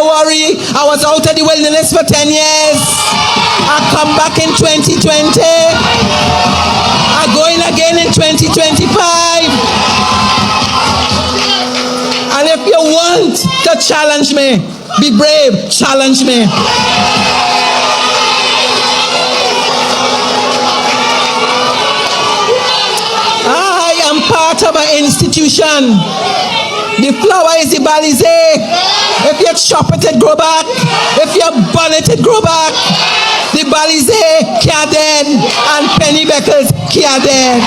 don't worry. I was out of the wilderness for 10 years. I come back in 2020. I go in again in 2025. And if you want to challenge me, be brave, challenge me. I am part of an institution. The flower is the balisé. If you chop it, it grow back. If you burn it, it grow back. The balisé can't dead, and Penny Beckles can't dead.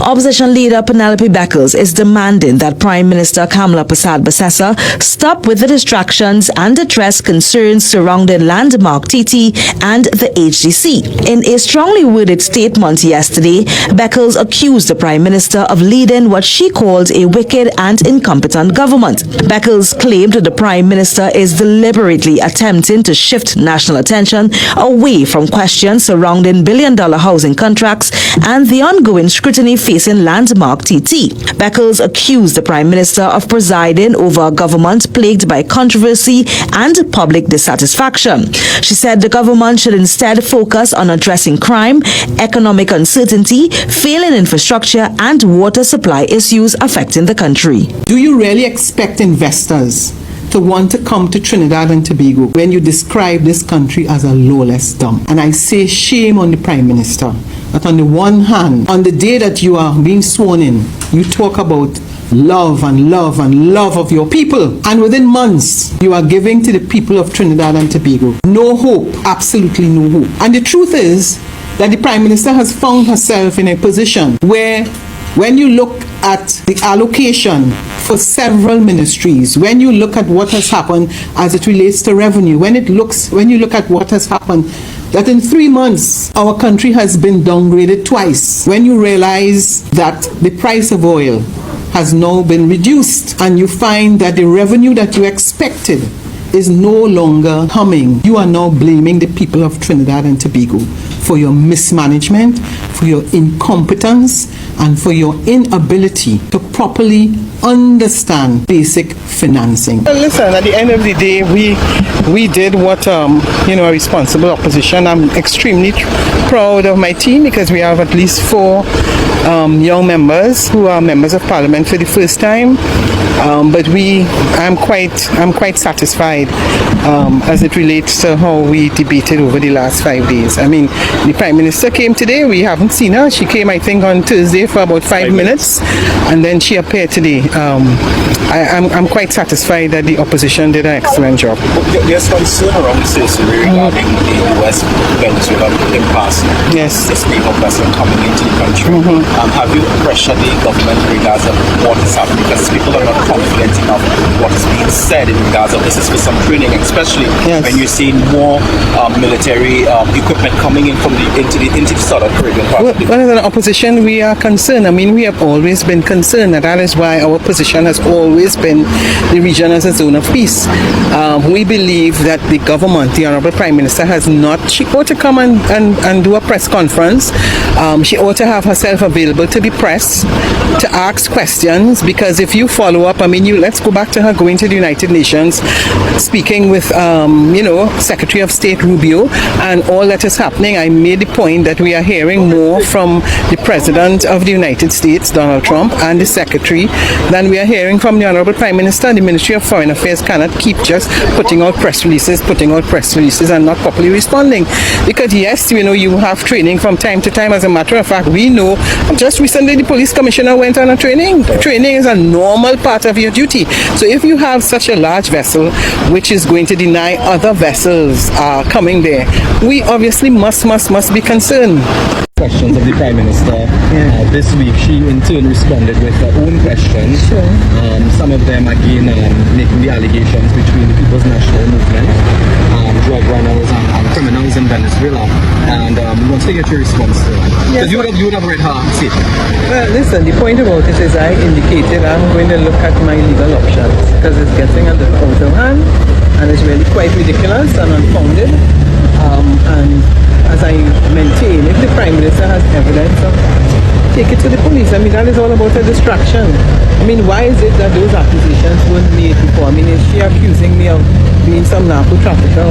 Opposition leader Pennelope Beckles is demanding that Prime Minister Kamla Persad-Bissessar stop with the distractions and address concerns surrounding landmark TT and the HDC. In a strongly worded statement yesterday, Beckles accused the Prime Minister of leading what she called a wicked and incompetent government. Beckles claimed the Prime Minister is deliberately attempting to shift national attention away from questions surrounding billion-dollar housing contracts and the ongoing scrutiny facing landmark TT. Beckles accused the Prime Minister of presiding over a government plagued by controversy and public dissatisfaction. She said the government should instead focus on addressing crime, economic uncertainty, failing infrastructure, and water supply issues affecting the country. Do you really expect investors to want to come to Trinidad and Tobago when you describe this country as a lawless dump? And I say shame on the Prime Minister that on the one hand, on the day that you are being sworn in, you talk about love and love and love of your people, and within months you are giving to the people of Trinidad and Tobago no hope, absolutely no hope. And the truth is that the Prime Minister has found herself in a position where when you look at the allocation for several ministries, when you look at what has happened as it relates to revenue, when you look at what has happened, that in 3 months our country has been downgraded twice, when you realize that the price of oil has now been reduced and you find that the revenue that you expected is no longer coming, you are now blaming the people of Trinidad and Tobago for your mismanagement, for your incompetence, and for your inability to properly understand basic financing. Well, listen, at the end of the day, we did what a responsible opposition. I'm extremely proud of my team because we have at least 4 young members who are members of Parliament for the first time. But I'm quite satisfied as it relates to how we debated over the last 5 days. I mean, the Prime Minister came today. We haven't seen her. She came, I think, on Thursday for about 5 minutes, and then she appeared today. I'm quite satisfied that the opposition did an excellent job. There's concern around the citizenry regarding the U.S. Venezuela impasse. Yes. This wave of vessels coming into the country. Have you pressured the government in regards of what is happening? Because people are not confident enough what is being said in regards of this is for some training, especially when you're seeing more military equipment coming in from into the southern Caribbean part. Well, as an opposition, we are concerned. I mean, we have always been concerned, and that is why our position has always been the region as a zone of peace. We believe that the government, the Honorable Prime Minister, she ought to come and do a press conference. She ought to have herself available to the press, to ask questions, because if you follow up, I mean, let's go back to her going to the United Nations, speaking with, Secretary of State Rubio, and all that is happening. I made the point that we are hearing more from the President of the United States, Donald Trump, and the Secretary than we are hearing from the Honorable Prime Minister. The Ministry of Foreign Affairs cannot keep just putting out press releases and not properly responding. Because yes, you have training from time to time. As a matter of fact, we know just recently the police commissioner went on a training. Training is a normal part of your duty. So if you have such a large vessel which is going to deny other vessels coming there, we obviously must be concerned. Questions of the Prime Minister this week. She in turn responded with her own questions. Sure. Some of them again making the allegations between the People's National Movement, drug runners and criminals in Venezuela. And we want to get your response to that. Because you would have read her statement. Well, listen, the point about it is I indicated I'm going to look at my legal options because it's getting out of hand and it's really quite ridiculous and unfounded. And as I maintain, if the Prime Minister has evidence of that, take it to the police. I mean, that is all about a distraction. I mean, why is it that those accusations weren't made before? I mean, is she accusing me of been some narco trafficker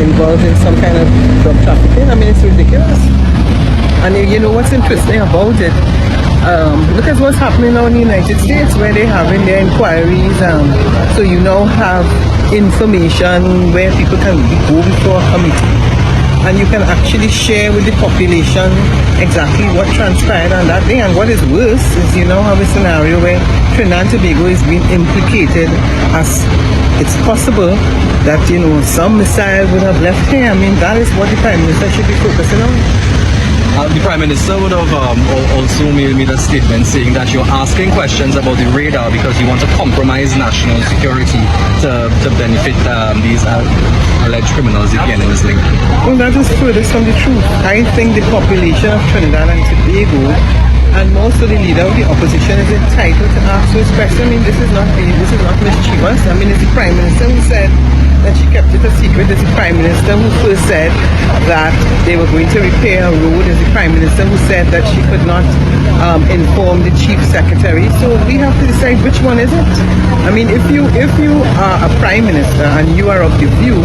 involved in some kind of drug trafficking. I mean, it's ridiculous. And you know what's interesting about it? Look at what's happening now in the United States, where they're having their inquiries. So you now have information where people can go before a committee, and you can actually share with the population exactly what transpired on that day. And what is worse is you now have a scenario where Trinidad and Tobago is being implicated, as it's possible that, you know, some missile would have left here. I mean, that is what the Prime Minister should be focusing on. The Prime Minister would have also made a statement saying that you're asking questions about the radar because you want to compromise national security to benefit these alleged criminals again in this link. Well, that is furthest from the truth. I think the population of Trinidad and Tobago, and most of the leader of the opposition, is entitled to ask those questions. I mean, this is not mischievous. I mean, it's the Prime Minister who said that she kept it a secret. It's the Prime Minister who first said that they were going to repair a road. It's the Prime Minister who said that she could not inform the Chief Secretary. So we have to decide which one is it. I mean, if you are a Prime Minister and you are of the view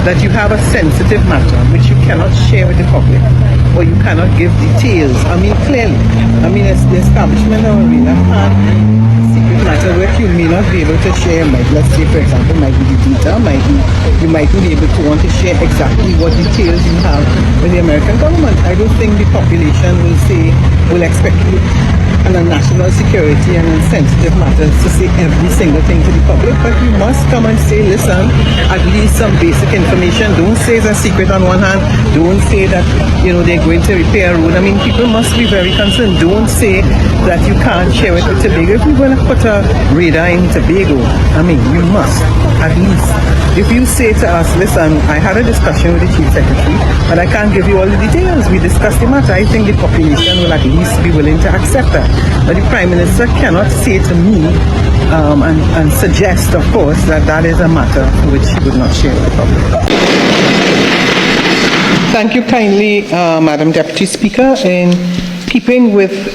that you have a sensitive matter which you cannot share with the public, or you cannot give details, I mean, clearly, I mean, it's the establishment of a radar secret matter which you may not be able to share. Let's say, for example, might be the data, you might be able to want to share exactly what details you have with the American government. I don't think the population will expect you on a national security and on sensitive matters to say every single thing to the public, but you must come and say, listen, at least some basic information. Don't say it's a secret on one hand. Don't say that, you know, they're going to repair a road. I mean, people must be very concerned. Don't say that you can't share it with Tobago. If you're going to put a radar in Tobago, I mean, you must, at least. If you say to us, listen, I had a discussion with the Chief Secretary, but I can't give you all the details. We discussed the matter. I think the population will at least be willing to accept that. But the Prime Minister cannot say to me and suggest, of course, that that is a matter which he would not share with the public. Thank you kindly, Madam Deputy Speaker. In keeping with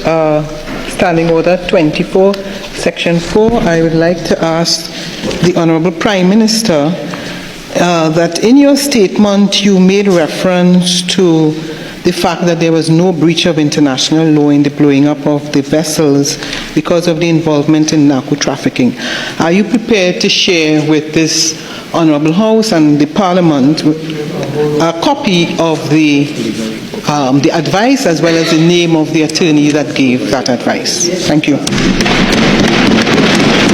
Standing Order 24, Section 4, I would like to ask the Honourable Prime Minister that in your statement you made reference to the fact that there was no breach of international law in the blowing up of the vessels because of the involvement in narco trafficking. Are you prepared to share with this Honourable House and the Parliament a copy of the advice as well as the name of the attorney that gave that advice? Thank you.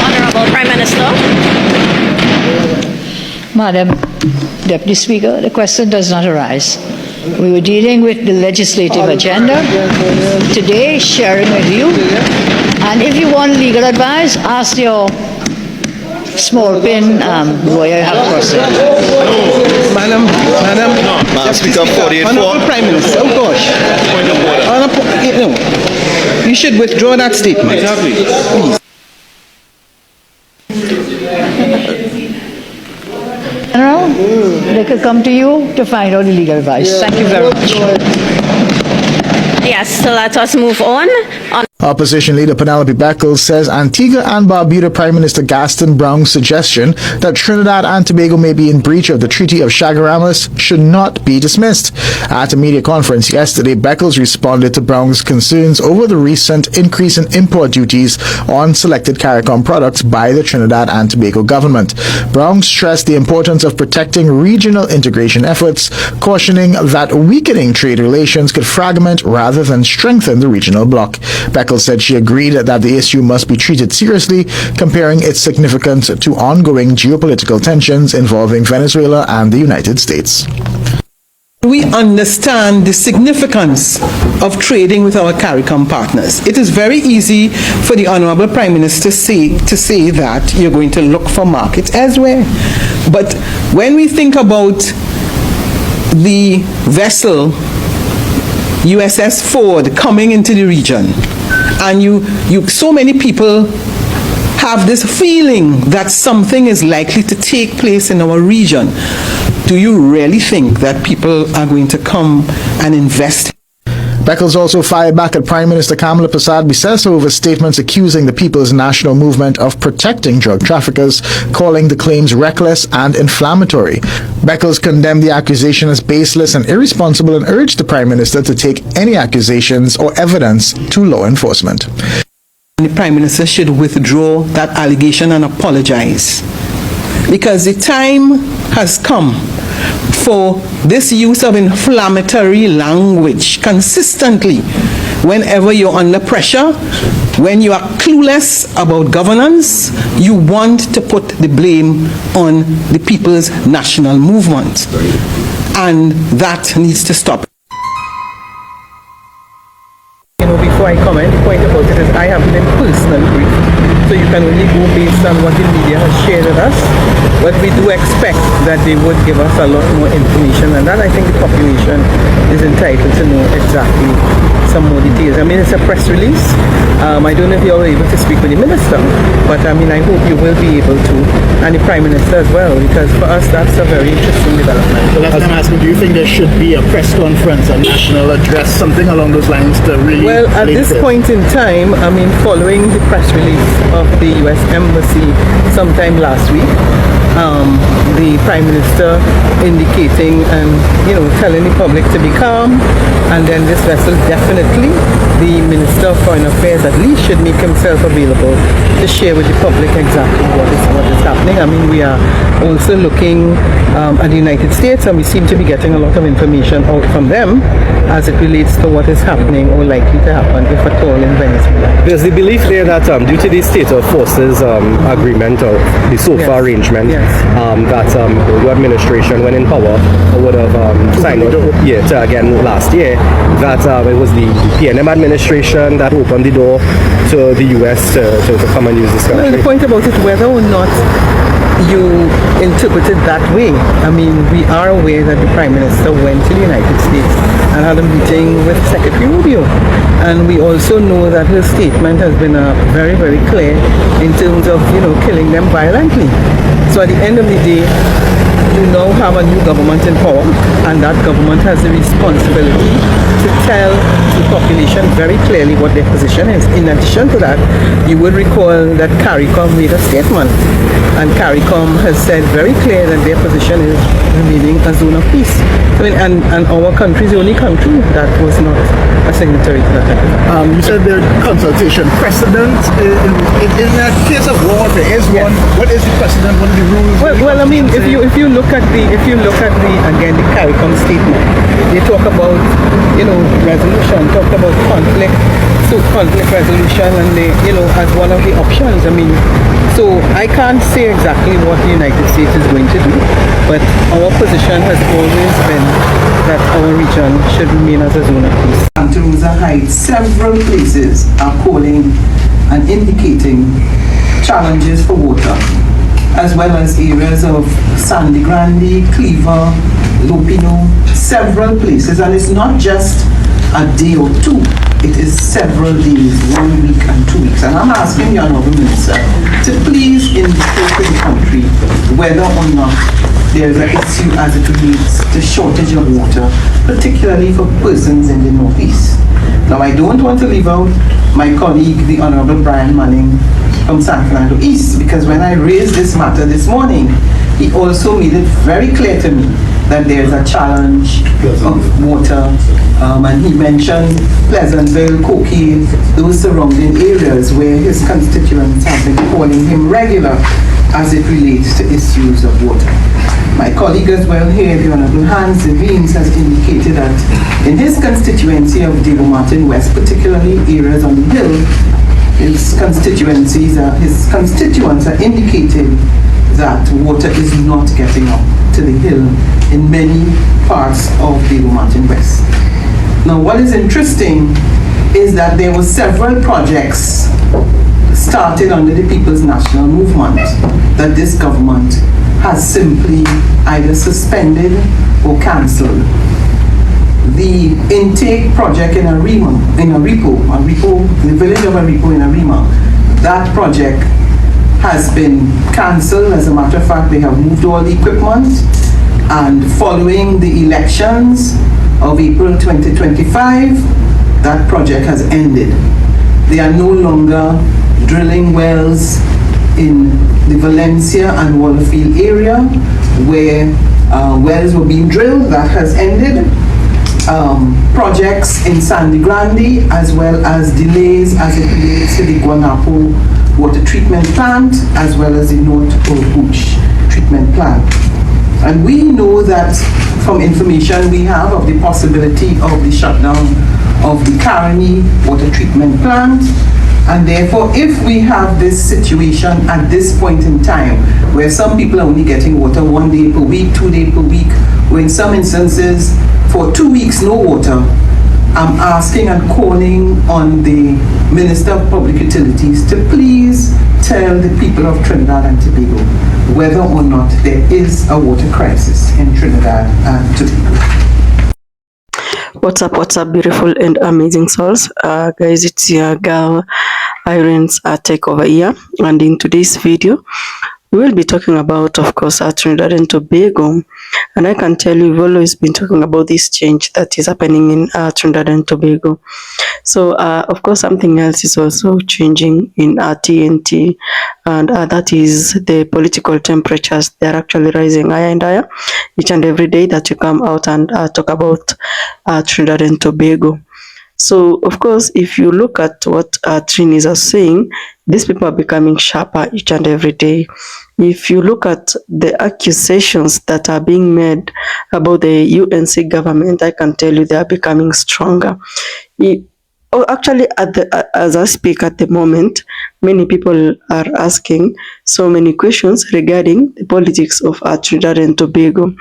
Honourable Prime Minister. Madam Deputy Speaker, the question does not arise. We were dealing with the legislative agenda today, sharing with you. And if you want legal advice, ask your small pin lawyer you have crossed. Madam Speaker, 48-4. Honourable Prime Minister, oh gosh. Point of order. No, you should withdraw that statement. Exactly. Please. General, they could come to you to find out the legal advice. Thank you very much. Yes, so let us move on. Opposition leader Pennelope Beckles says Antigua and Barbuda Prime Minister Gaston Browne's suggestion that Trinidad and Tobago may be in breach of the Treaty of Chaguaramas should not be dismissed. At a media conference yesterday, Beckles responded to Browne's concerns over the recent increase in import duties on selected CARICOM products by the Trinidad and Tobago government. Browne stressed the importance of protecting regional integration efforts, cautioning that weakening trade relations could fragment rather than strengthen the regional bloc. Beckles said she agreed that the issue must be treated seriously, comparing its significance to ongoing geopolitical tensions involving Venezuela and the United States. We understand the significance of trading with our CARICOM partners. It is very easy for the Honourable Prime Minister to say that you're going to look for markets elsewhere. But when we think about the vessel USS Ford coming into the region, and so many people have this feeling that something is likely to take place in our region, do you really think that people are going to come and invest? Beckles also fired back at Prime Minister Kamla Persad-Bissessar over statements accusing the People's National Movement of protecting drug traffickers, calling the claims reckless and inflammatory. Beckles condemned the accusation as baseless and irresponsible and urged the Prime Minister to take any accusations or evidence to law enforcement. The Prime Minister should withdraw that allegation and apologize, because the time has come for this use of inflammatory language consistently whenever you're under pressure, when you are clueless about governance. You want to put the blame on the People's National Movement, and that needs to stop. Before I comment, the point about it is I haven't been personally briefed, so you can only go based on what the media has shared with us. But we do expect that they would give us a lot more information, and that I think the population is entitled to know exactly some more details. I mean, it's a press release. I don't know if you're able to speak with the minister, but I mean, I hope you will be able to, and the Prime Minister as well, because for us that's a very interesting development. So that's what I'm asking, do you think there should be a press conference, a national address, something along those lines to really... Well, at this point in time, I mean, following the press release of the U.S. Embassy sometime last week, the Prime Minister indicating and, telling the public to be calm, and then this vessel definitely, the Minister of Foreign Affairs at least should make himself available to share with the public exactly what is happening. I mean, we are also looking at the United States, and we seem to be getting a lot of information out from them as it relates to what is happening or likely to happen, if at all, in Venezuela. There's the belief there that due to the state of forces agreement or the SOFA arrangement, that the new administration, when in power, would have signed it again last year, that it was the PNM administration that opened the door to the US to come and use this country. Well, the point about it, whether or not you interpret it that way, I mean, we are aware that the Prime Minister went to the United States and had a meeting with Secretary Rubio, and we also know that her statement has been very, very clear in terms of, killing them violently. So at the end of the day, you now have a new government in power, and that government has the responsibility to tell the population very clearly what their position is. In addition to that, you will recall that CARICOM made a statement, and CARICOM has said very clear that their position is remaining a zone of peace. I mean, and our country is the only country that was not a signatory to that. You said there consultation precedent. In that case of war, there is one. What is the precedent? What are the rules? Well, I mean, if you look at the again the CARICOM statement, they talk about resolution, talk about conflict resolution, and they as one of the options. I mean, so I can't say exactly what the United States is going to do, but our position has always been that our region should remain as a zone of peace. Santa Rosa Heights, several places are calling and indicating challenges for water, as well as areas of Sandy Grande, Cleaver, Lopino, several places. And it's not just a day or two, it is several days, 1 week and 2 weeks. And I'm asking the Honourable Minister to please indicate to the country whether or not there is an issue as it relates to shortage of water, particularly for persons in the Northeast. Now, I don't want to leave out my colleague, the Honourable Brian Manning from San Fernando East, because when I raised this matter this morning, he also made it very clear to me that there is a challenge of water, and he mentioned Pleasantville, Coquille, those surrounding areas where his constituents have been calling him regular as it relates to issues of water. My colleague as well here, the Honourable Hans Devines, has indicated that in his constituency of Debo Martin West, particularly areas on the hill, his constituents are indicating that water is not getting up to the hill in many parts of Debo Martin West. Now, what is interesting is that there were several projects started under the People's National Movement that this government has simply either suspended or cancelled. The intake project in Arima, the village of Aripo in Arima, that project has been cancelled. As a matter of fact, they have moved all the equipment, and following the elections of April 2025, that project has ended. They are no longer drilling wells in the Valencia and Wallafield area where wells were being drilled. That has ended. Projects in Sandy Grande, as well as delays as it relates to the Guanapo water treatment plant, as well as the North Bush treatment plant. And we know that from information we have of the possibility of the shutdown of the Caroni water treatment plant. And therefore, if we have this situation at this point in time, where some people are only getting water 1 day per week, 2 days per week, or in some instances, for 2 weeks, no water, I'm asking and calling on the Minister of Public Utilities to please tell the people of Trinidad and Tobago whether or not there is a water crisis in Trinidad and Tobago. What's up, beautiful and amazing souls? Guys, it's your girl, Irene's takeover here, and in today's video, we will be talking about, of course, Trinidad and Tobago. And I can tell you, we've always been talking about this change that is happening in Trinidad and Tobago. So, of course, something else is also changing in TNT, and that is the political temperatures. They're actually rising higher and higher each and every day that you come out and talk about Trinidad and Tobago. So, of course, if you look at what Trinis are saying, these people are becoming sharper each and every day. If you look at the accusations that are being made about the UNC government, I can tell you they are becoming stronger. Actually, as I speak at the moment, many people are asking so many questions regarding the politics of Trinidad and Tobago.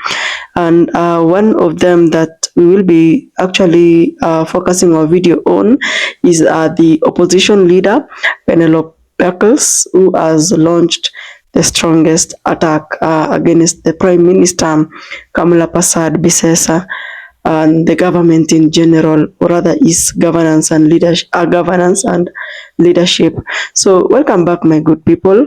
And one of them that we will be actually focusing our video on is the opposition leader, Pennelope Beckles, who has launched the strongest attack against the Prime Minister, Kamala Persad Bissesa, and the government in general, or rather is governance and leadership. So welcome back, my good people.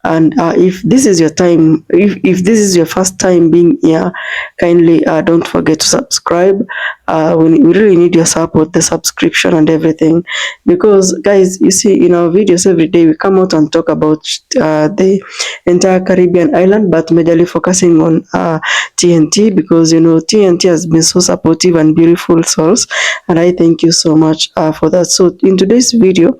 And if this is your time, if this is your first time being here, kindly don't forget to subscribe. We really need your support, the subscription and everything, because guys, you see, in our videos every day we come out and talk about the entire Caribbean island, but majorly focusing on TNT, because you know TNT has been so supportive and beautiful souls, and I thank you so much for that. So in today's video,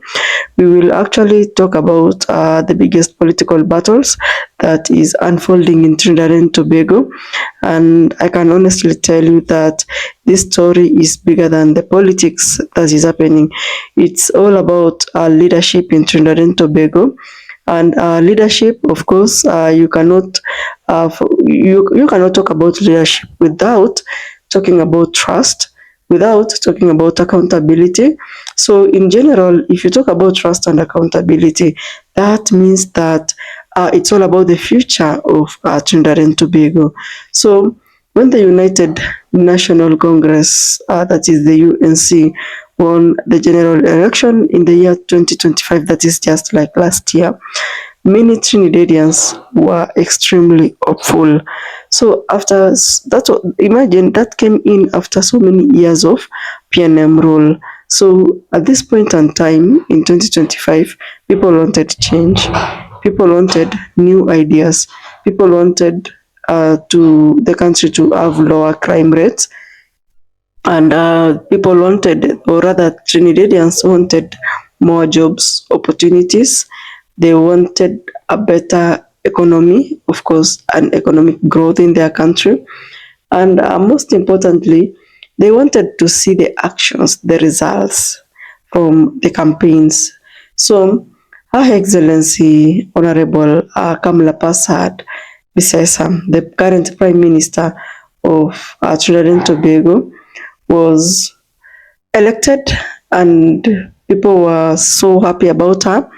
we will actually talk about the biggest political battles that is unfolding in Trinidad and Tobago, and I can honestly tell you that this story is bigger than the politics that is happening. It's all about leadership in Trinidad and Tobago. And leadership, of course, you cannot talk about leadership without talking about trust, without talking about accountability. So in general, if you talk about trust and accountability, that means that it's all about the future of Trinidad and Tobago. So when the United National Congress, that is the UNC, won the general election in the year 2025, that is just like last year, many Trinidadians were extremely hopeful. So after that, imagine that came in after so many years of PNM rule. So at this point in time, in 2025, people wanted change. People wanted new ideas. People wanted to the country to have lower crime rates. And people wanted, or rather Trinidadians wanted more jobs, opportunities. They wanted a better economy, of course, and economic growth in their country. And most importantly, they wanted to see the actions, the results from the campaigns. So, Her Excellency, Honorable Kamala Persad Bissesa, the current Prime Minister of Trinidad and Tobago, was elected, and people were so happy about her,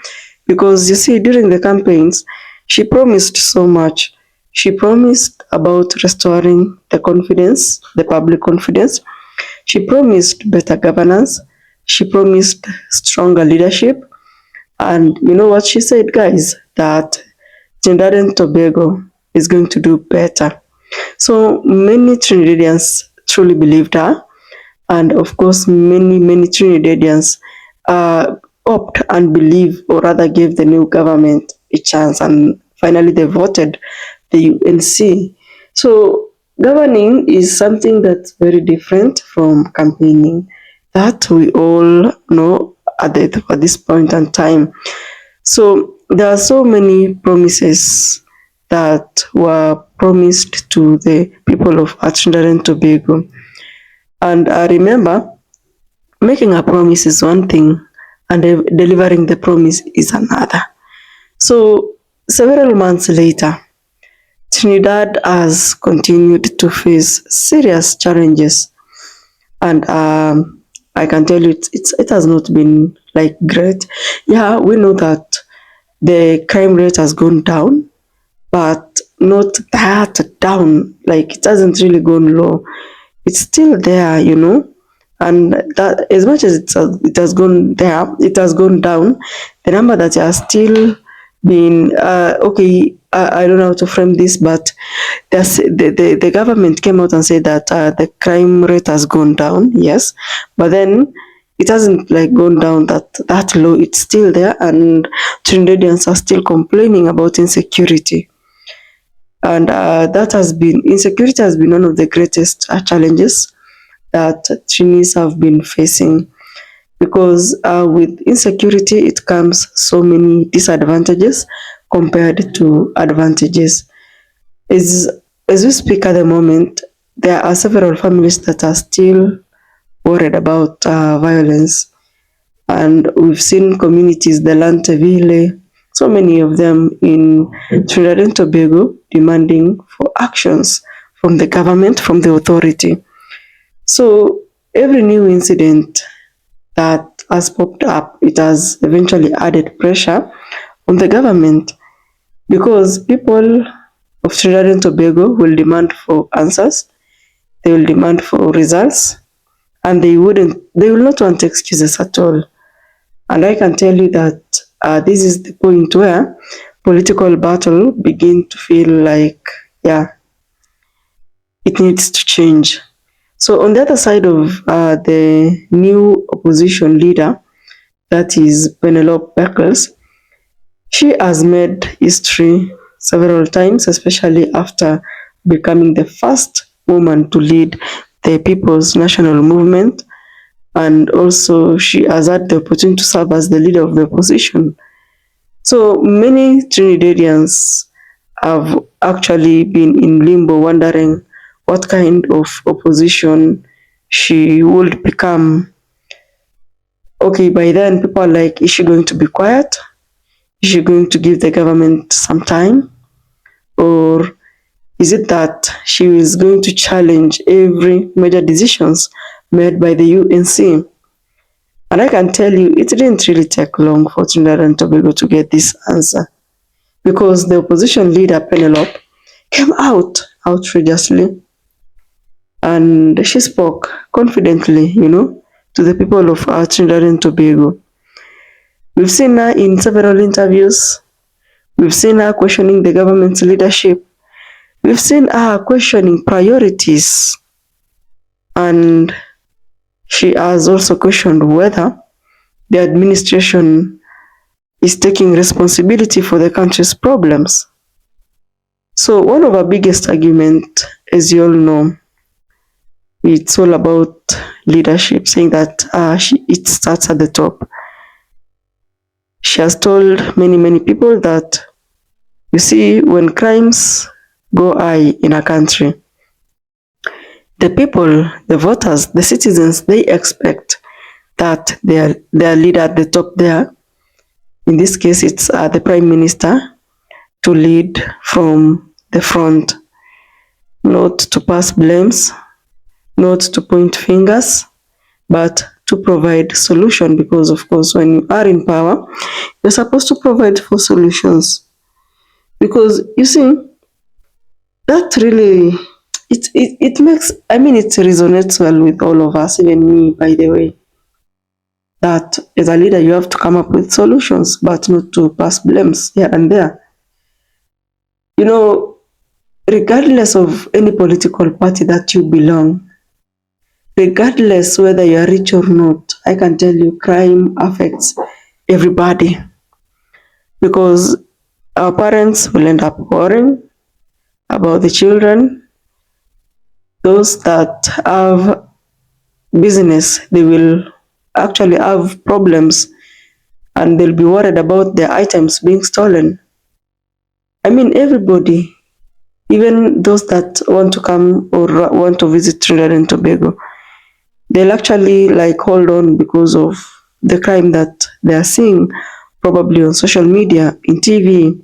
because you see, during the campaigns, she promised so much. She promised about restoring the confidence, the public confidence. She promised better governance. She promised stronger leadership. And you know what she said, guys? That Trinidad and Tobago is going to do better. So many Trinidadians truly believed her. And of course, many Trinidadians opt and believe, or rather gave the new government a chance, and finally they voted the UNC. So governing is something that's very different from campaigning, that we all know at this point in time. So there are so many promises that were promised to the people of Trinidad and Tobago. And I remember, making a promise is one thing, and delivering the promise is another. So several months later, Trinidad has continued to face serious challenges, and I can tell you it has not been like great. Yeah, we know that the crime rate has gone down, but not that down. Like, it hasn't really gone low. It's still there, and that as much as it has gone there, it has gone down. The number that are still being okay. I don't know how to frame this, but the government came out and said that the crime rate has gone down. Yes, but then it hasn't like gone down that low. It's still there, and Trinidadians are still complaining about insecurity. And insecurity has been one of the greatest challenges that Trinis have been facing, because with insecurity it comes so many disadvantages compared to advantages. As we speak at the moment, there are several families that are still worried about violence, and we've seen communities, the Lanteville, so many of them in Trinidad and Tobago, demanding for actions from the government, from the authority. So every new incident that has popped up, it has eventually added pressure on the government, because people of Trinidad and Tobago will demand for answers, they will demand for results, and they will not want excuses at all. And I can tell you that this is the point where political battle begin to feel like, yeah, it needs to change. So on the other side of the new opposition leader, that is Pennelope Beckles, she has made history several times, especially after becoming the first woman to lead the People's National Movement, and also she has had the opportunity to serve as the leader of the opposition. So many Trinidadians have actually been in limbo, wondering what kind of opposition she would become. Okay, by then people are like, is she going to be quiet? Is she going to give the government some time? Or is it that she is going to challenge every major decisions made by the UNC? And I can tell you, it didn't really take long for Trinidad and Tobago to get this answer, because the opposition leader, Pennelope, came out outrageously, and she spoke confidently, to the people of Trinidad and Tobago. We've seen her in several interviews. We've seen her questioning the government's leadership. We've seen her questioning priorities. And she has also questioned whether the administration is taking responsibility for the country's problems. So one of our biggest arguments, as you all know, it's all about leadership, saying that it starts at the top. She has told many people that, you see, when crimes go high in a country, the people, the voters, the citizens, they expect that their leader at the top there, in this case it's the Prime Minister, to lead from the front, not to pass blames, not to point fingers, but to provide solution, because of course when you are in power, you're supposed to provide for solutions. Because you see, that really, it makes, it resonates well with all of us, even me, by the way, that as a leader you have to come up with solutions, but not to pass blames here and there. Regardless of any political party that you belong, regardless whether you are rich or not, I can tell you crime affects everybody, because our parents will end up worrying about the children. Those that have business, they will actually have problems and they'll be worried about their items being stolen. I mean, everybody, even those that want to come or want to visit Trinidad and Tobago, they'll actually like hold on because of the crime that they are seeing, probably on social media, in TV.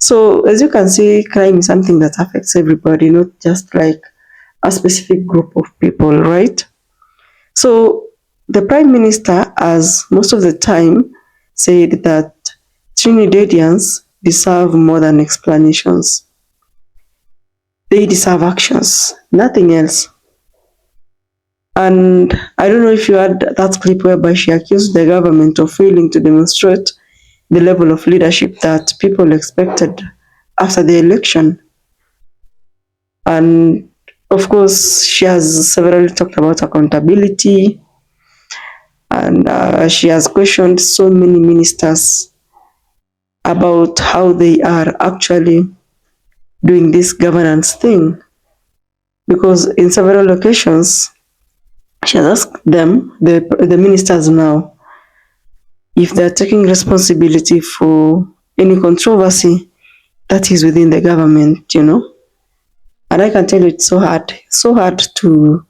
So as you can see, crime is something that affects everybody, not just like a specific group of people, right? So the Prime Minister has most of the time said that Trinidadians deserve more than explanations. They deserve actions, nothing else. And I don't know if you had that clip whereby she accused the government of failing to demonstrate the level of leadership that people expected after the election. And of course, she has severally talked about accountability, and she has questioned so many ministers about how they are actually doing this governance thing. Because in several occasions, she has asked them, the ministers now, if they're taking responsibility for any controversy that is within the government, you know. And I can tell you it's so hard to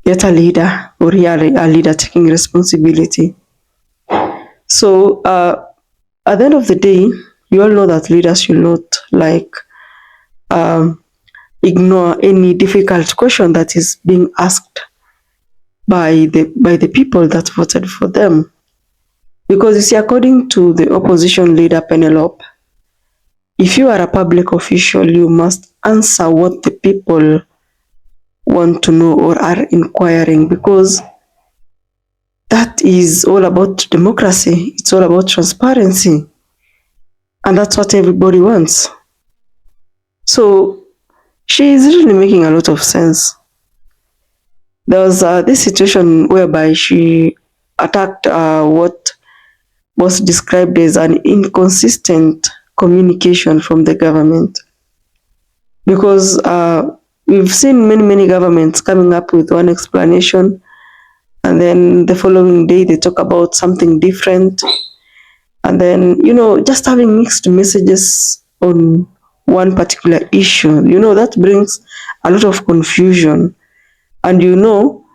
get a leader, or really a leader taking responsibility. So at the end of the day, you all know that leaders should not like ignore any difficult question that is being asked by the people that voted for them. Because you see, according to the opposition leader Pennelope, if you are a public official, you must answer what the people want to know or are inquiring, because that is all about democracy. It's all about transparency. And that's what everybody wants. So she is really making a lot of sense. There was this situation whereby she attacked what was described as an inconsistent communication from the government. Because we've seen many governments coming up with one explanation, and then the following day they talk about something different. And then, you know, just having mixed messages on one particular issue, you know, that brings a lot of confusion. And you know,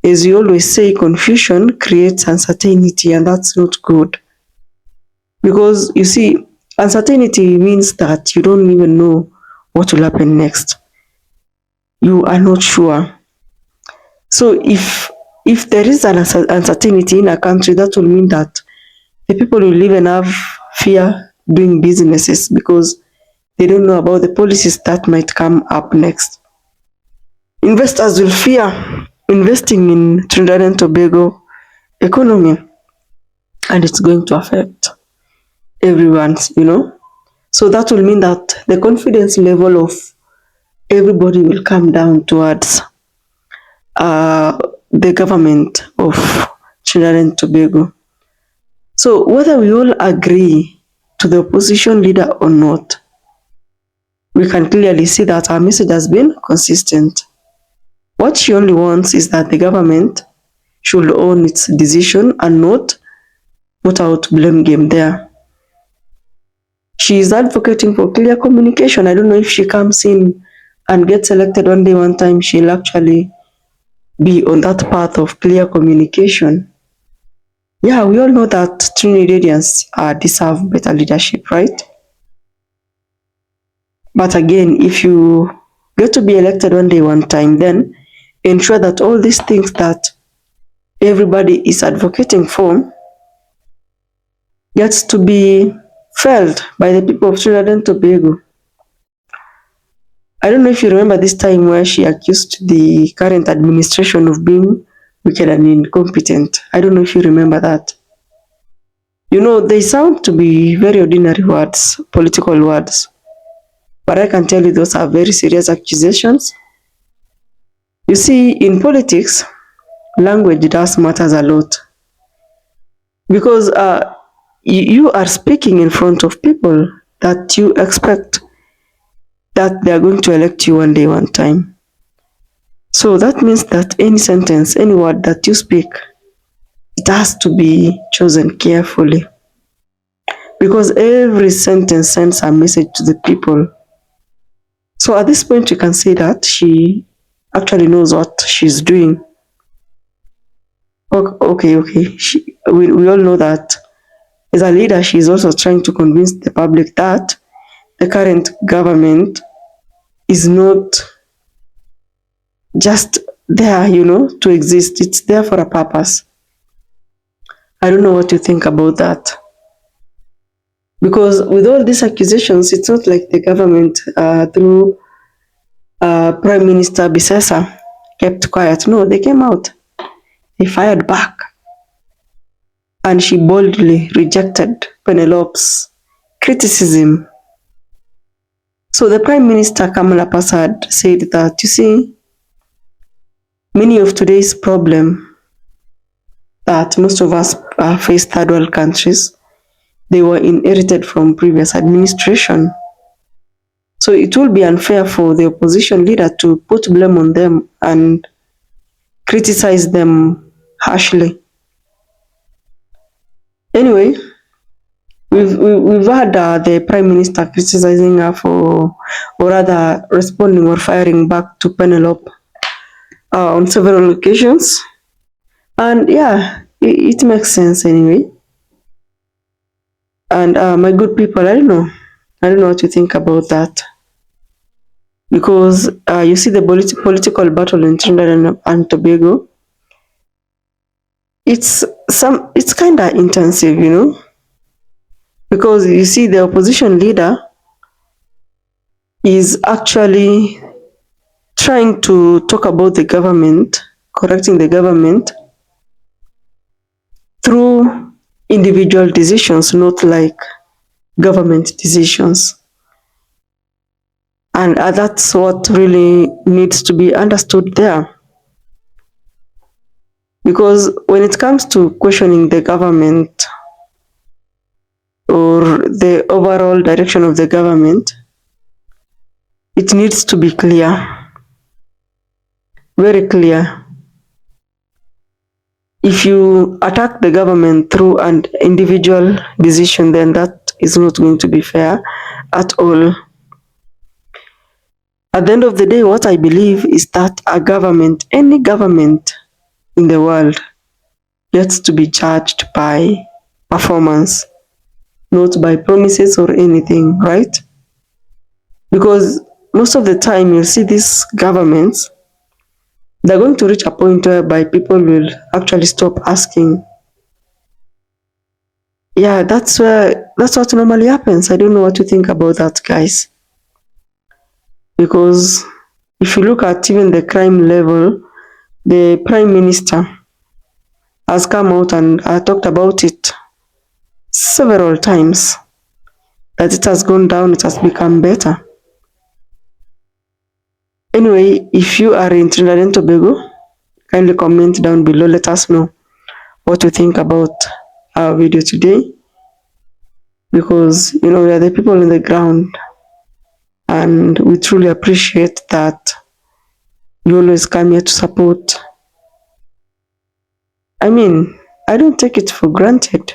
as you always say, confusion creates uncertainty, and that's not good. Because you see, uncertainty means that you don't even know what will happen next. You are not sure. So if there is an uncertainty in a country, that will mean that the people will even have fear doing businesses, because they don't know about the policies that might come up next. Investors will fear investing in Trinidad and Tobago economy, and it's going to affect everyone's, you know. So that will mean that the confidence level of everybody will come down towards the government of Trinidad and Tobago. So whether we all agree to the opposition leader or not, we can clearly see that our message has been consistent. What she only wants is that the government should own its decision and not put out blame game there. She is advocating for clear communication. I don't know if she comes in and gets elected one day, one time, she'll actually be on that path of clear communication. Yeah, we all know that Trinidadians deserve better leadership, right? But again, if you get to be elected one day, one time, then ensure that all these things that everybody is advocating for gets to be felt by the people of Trinidad and Tobago. I don't know if you remember this time where she accused the current administration of being wicked and incompetent. I don't know if you remember that. You know, they sound to be very ordinary words, political words. But I can tell you those are very serious accusations. You see, in politics, language does matters a lot, because you are speaking in front of people that you expect that they are going to elect you one day, one time. So that means that any sentence, any word that you speak, it has to be chosen carefully, because every sentence sends a message to the people. So at this point, you can say that she actually knows what she's doing. Okay. We all know that as a leader, she is also trying to convince the public that the current government is not just there, to exist. It's there for a purpose. I don't know what you think about that. Because with all these accusations, it's not like the government, through Prime Minister Bisesa, kept quiet. No, they came out. They fired back. And she boldly rejected Pennelope's criticism. So the Prime Minister, Kamala Persad, said that, you see, many of today's problems that most of us face third world countries, they were inherited from previous administration. So it will be unfair for the opposition leader to put blame on them and criticize them harshly. Anyway, we've had the Prime Minister criticizing her for, or rather responding or firing back to Pennelope on several occasions. And yeah, it makes sense anyway. And my good people, I don't know what you think about that, because you see the political battle in Trinidad and Tobago. It's kind of intensive, because you see the opposition leader is actually trying to talk about the government, correcting the government through individual decisions, not like government decisions. And that's what really needs to be understood there. Because when it comes to questioning the government or the overall direction of the government, it needs to be clear, very clear. If you attack the government through an individual decision, then that is not going to be fair at all. At the end of the day, what I believe is that a government, any government in the world, gets to be judged by performance, not by promises or anything, right? Because most of the time you'll see these governments, they're going to reach a point whereby people will actually stop asking. Yeah, that's what normally happens. I don't know what you think about that, guys. Because if you look at even the crime level, the Prime Minister has come out and talked about it several times, that it has gone down, it has become better. Anyway, if you are in Trinidad and Tobago, kindly comment down below. Let us know what you think about our video today, because we are the people on the ground, and we truly appreciate that you always come here to support. I mean, I don't take it for granted.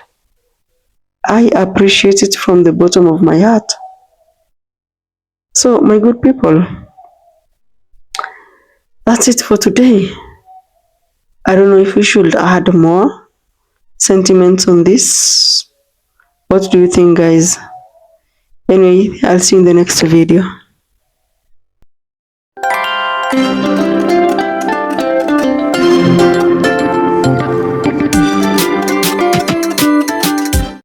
I appreciate it from the bottom of my heart. So, my good people, that's it for today. I don't know if we should add more sentiments on this. What do you think, guys? Anyway, I'll see you in the next video.